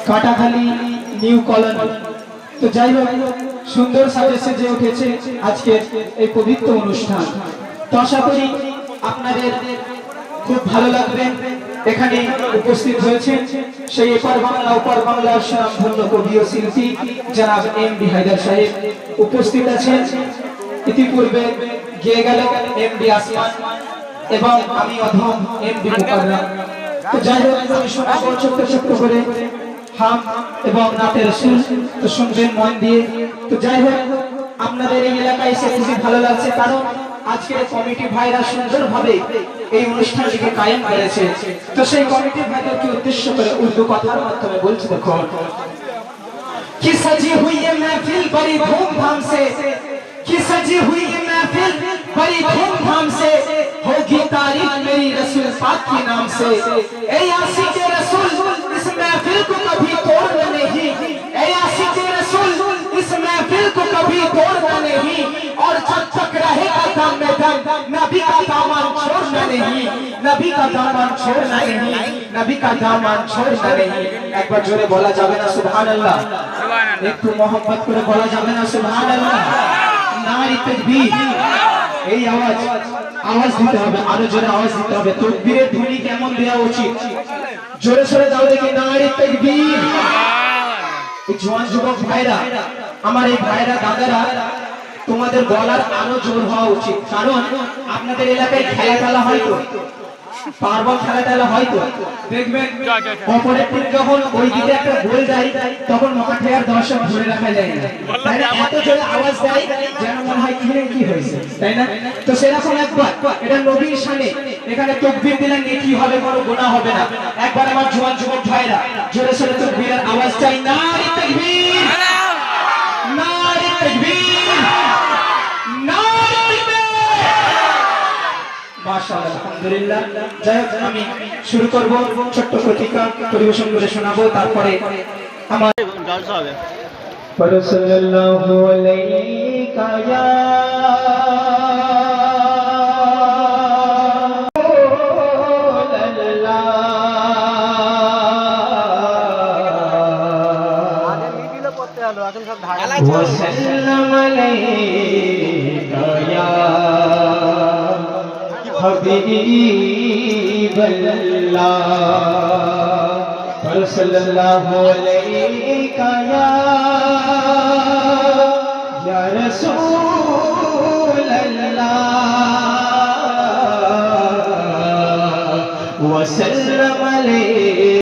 Katakhali new colony. তো যাই হোক, সুন্দর সাজে সেজে উঠেছে আজকে এই পবিত্র অনুষ্ঠান। তো আশা করি আপনাদের খুব ভালো লাগবে। এখানে উপস্থিত হয়েছেন সেই এপার বাংলা ওপার বাংলার সুনামধন্য কবি ও শিল্পী জনাব এম.ডি. হায়দার সাহেব উপস্থিত আছেন। ইতিপূর্বে গিয়ে গেল এম.ডি. আসমান এবং আমি অধম এম.ডি. মুকাররম। তো যাই হোক, আমি শোনাবো ছোট্ট ছোট্ট করে হাম এবং নাতের সুর। তো শুনবেন মন দিয়ে। তো যাই হোক, আপনাদের এই এলাকায় এসে খুবই ভালো লাগছে, কারণ আজকের কমিটি ভাইরা সুন্দরভাবে এই অনুষ্ঠানটিকে কায়েম করেছে। তো সেই কমিটি ভাইদেরকে উদ্দেশ্য করে উর্দু কথার মাধ্যমে বলছি, দেখুন कि सजी हुई ये महफिल बड़ी धूमधाम से, कि सजी हुई ये महफिल बड़ी धूमधाम से, होगी तारीफ मेरी रसूल पाक के नाम से। ए आशिक रसूल इस महफिल को कभी तोड़ना नहीं, ए आशिक रसूल इस महफिल को कभी तोड़ना नहीं, और जब तक रहेगा दम में दम नबी का दामन छोड़ना नहीं, नबी का दामन छोड़ना नहीं, नबी का दामन छोड़ना नहीं। एक बार जोरे बोला जावे ना सुभान अल्लाह, একটু মোহাম্মত করে বলা যাবে না সুবহানাল্লাহ? নারী তাকবীর। এই আওয়াজ দিতে হবে, আরো জোরে আওয়াজ দিতে হবে। তাকবীরের ধ্বনি কেমন দেওয়া উচিত? জোরে সোরে দাও দেখি, নারী তাকবীর। এই জওয়ান যুবক ভাইরা, আমার এই ভাইরা দাদারা, তোমাদের গলার আরো জোর হওয়া উচিত, কারণ আপনাদের এলাকায় খেলা হয় তো, পার্বণ খেলা হয়তো দেখবেন অপরের টিম যখন ওই দিকে একটা গোল যায় তখন মাঠে আর দর্শক ধরে রাখা যায় না, তাই না? এত জোরে আওয়াজ দেয় যেন মনে হয় কি হয়েছে, তাই না? তো সেরকম একবার এটা নবীর শানে, এখানে তাকবীর দিলে নেকি হবে, কোনো গুনাহ হবে না। একবার আমার জওয়ান যুবক ভাইরা জোরে সোরে তাকবীরের আওয়াজ চাই, নারী তাকবীর, নারী তাকবীর, নারী তাকবীর। মাশাআল্লাহ, আলহামদুলিল্লাহ। যাই হোক, আমি শুরু করব, ছোট্ট প্রতিকা পরিবেশন করে শোনাবো, তারপরে আমার জলসা হবে। সাল্লাল্লাহু আলাইকা ইয়া وسلم عليك يا حبيب الله صلى الله عليك يا رسول الله وسلم عليك